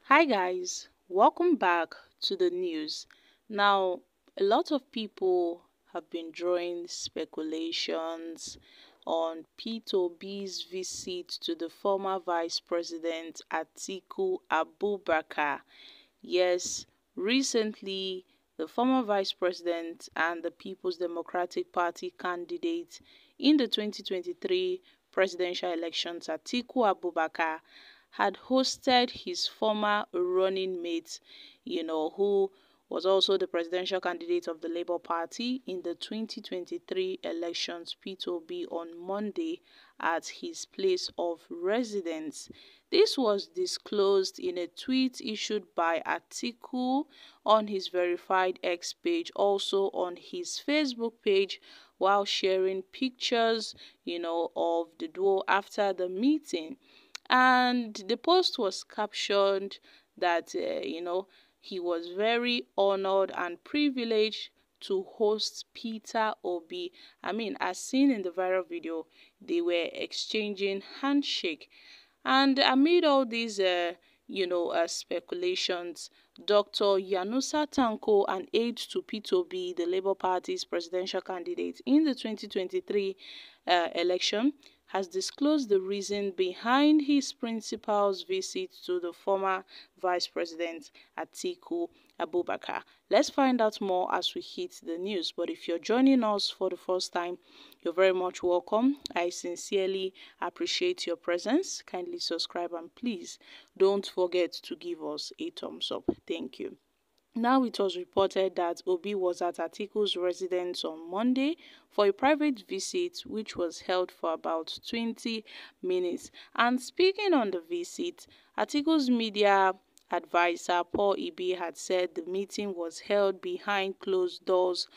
Hi guys, welcome back to the news. Now, a lot of people have been drawing speculations on P2B's visit to the former Vice President Atiku Abubakar. Yes, recently the former Vice President and the People's Democratic Party candidate in the 2023 presidential elections, Atiku Abubakar, had hosted his former running mate, who was also the presidential candidate of the Labour Party in the 2023 elections, P2B, on Monday at his place of residence. This was disclosed in a tweet issued by Atiku on his verified X page, also on his Facebook page, while sharing pictures, of the duo after the meeting. And the post was captioned that, he was very honored and privileged to host Peter Obi. As seen in the viral video, they were exchanging handshake. And amid all these, speculations, Dr. Yanusa Tanko, an aide to Peter Obi, the Labour Party's presidential candidate in the 2023 election, has disclosed the reason behind his principal's visit to the former Vice President Atiku Abubakar. Let's find out more as we hit the news. But if you're joining us for the first time, you're very much welcome. I sincerely appreciate your presence. Kindly subscribe and please don't forget to give us a thumbs up. Thank you. Now, it was reported that Obi was at Atiku's residence on Monday for a private visit which was held for about 20 minutes. And speaking on the visit, Atiku's media advisor Paul Ibe had said the meeting was held behind closed doors.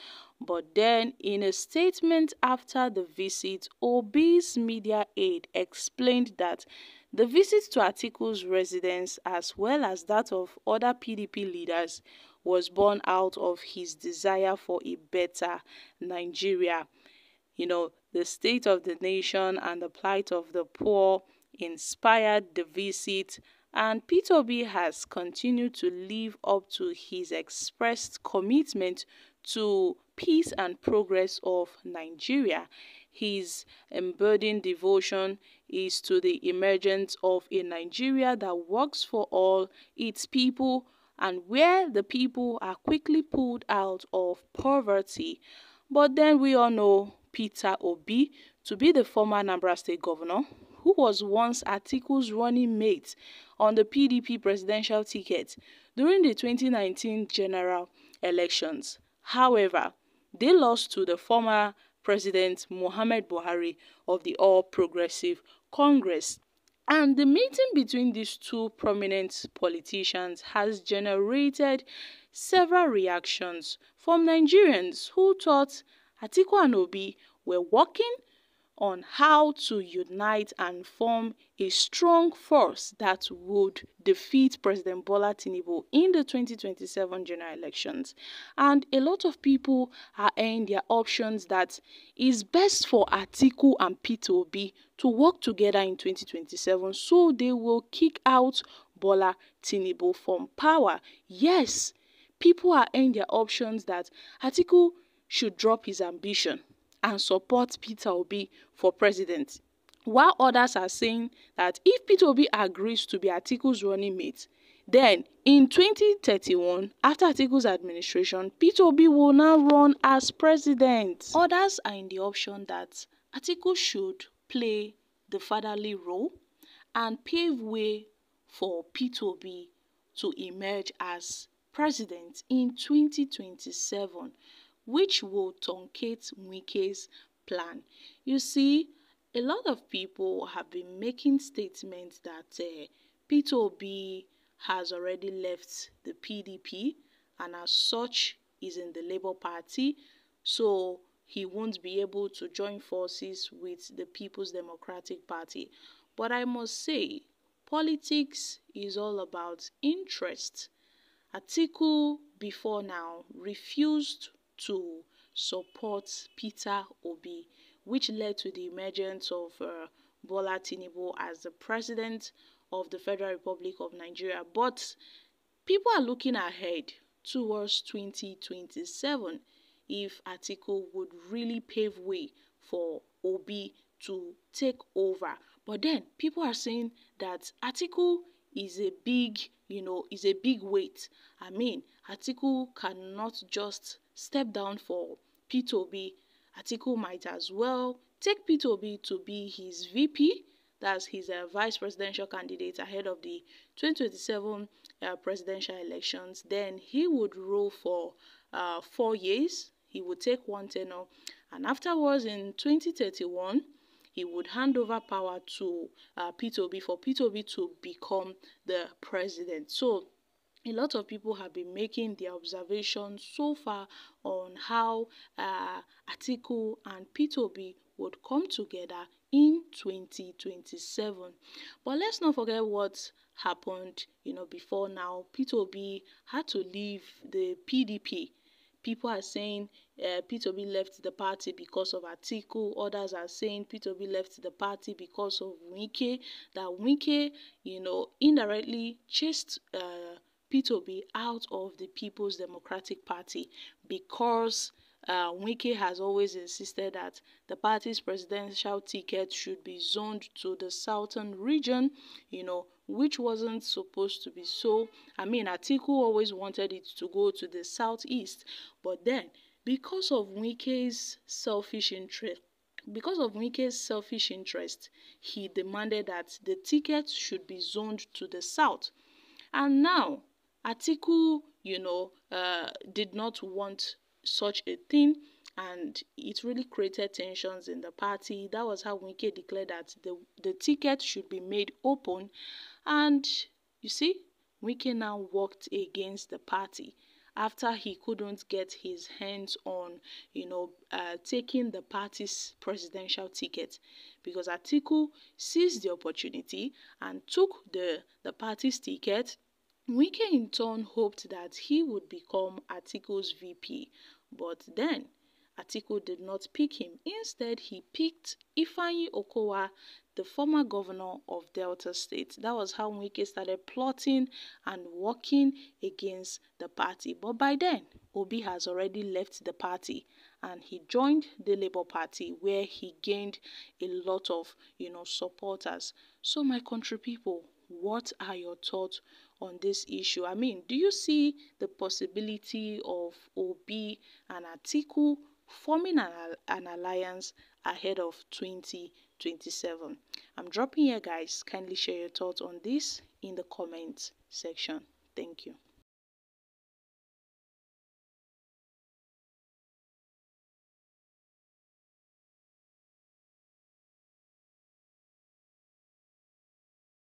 But then, in a statement after the visit, Obi's media aide explained that the visit to Atiku's residence, as well as that of other PDP leaders, was born out of his desire for a better Nigeria. The state of the nation and the plight of the poor inspired the visit, and Peter Obi has continued to live up to his expressed commitment to peace and progress of Nigeria. His embodying devotion is to the emergence of a Nigeria that works for all its people and where the people are quickly pulled out of poverty. But then we all know Peter Obi to be the former Anambra State governor, who was once Atiku's running mate on the PDP presidential ticket during the 2019 general elections. However, they lost to the former President Muhammad Buhari of the All Progressive Congress. And the meeting between these two prominent politicians has generated several reactions from Nigerians who thought Atiku and Obi were working on how to unite and form a strong force that would defeat President Bola Tinubu in the 2027 general elections. And a lot of people are in their options that it's best for Atiku and Peter Obi to work together in 2027 so they will kick out Bola Tinubu from power. Yes, people are in their options that Atiku should drop his ambition and support Peter Obi for president, while others are saying that if Peter Obi agrees to be Atiku's running mate, then in 2031, after Atiku's administration, Peter Obi will now run as president. Others are in the option that Atiku should play the fatherly role and pave way for Peter Obi to emerge as president in 2027, which will truncate Wike's plan. You see, a lot of people have been making statements that Peter Obi has already left the PDP and as such is in the Labour Party, so he won't be able to join forces with the People's Democratic Party. But I must say, politics is all about interest. Atiku, before now, refused to support Peter Obi, which led to the emergence of Bola Tinubu as the president of the Federal Republic of Nigeria. But people are looking ahead towards 2027 if Atiku would really pave way for Obi to take over. But then people are saying that Atiku is a big, is a big weight. I mean, Atiku cannot just step down for Peter Obi. Atiku might as well take Peter Obi to be his VP, that's his vice presidential candidate ahead of the 2027 presidential elections. Then he would rule for 4 years. He would take one tenure, and afterwards in 2031, he would hand over power to Peter Obi for Peter Obi to become the president. So a lot of people have been making their observations so far on how Atiku and Peter Obi would come together in 2027. But let's not forget what happened, before now. Peter Obi had to leave the PDP. People are saying Peter Obi left the party because of Atiku. Others are saying Peter Obi left the party because of Wike. That Wike, indirectly chased Peter Obi out of the People's Democratic Party because Wike has always insisted that the party's presidential ticket should be zoned to the southern region, which wasn't supposed to be so. I mean, Atiku always wanted it to go to the southeast, but then because of Wike's selfish interest, he demanded that the ticket should be zoned to the south. And now Atiku, did not want such a thing, and it really created tensions in the party. That was how Wike declared that the ticket should be made open. And you see, Wike now worked against the party after he couldn't get his hands on, taking the party's presidential ticket, because Atiku seized the opportunity and took the party's ticket. Wike in turn hoped that he would become Atiku's VP, but then Atiku did not pick him. Instead, he picked Ifeanyi Okowa, the former governor of Delta State. That was how Wike started plotting and working against the party. But by then, Obi has already left the party and he joined the Labour Party, where he gained a lot of, supporters. So my country people, what are your thoughts on this issue? I mean, do you see the possibility of Obi and Atiku forming an alliance ahead of 2027? I'm dropping here, guys. Kindly share your thoughts on this in the comment section. Thank you.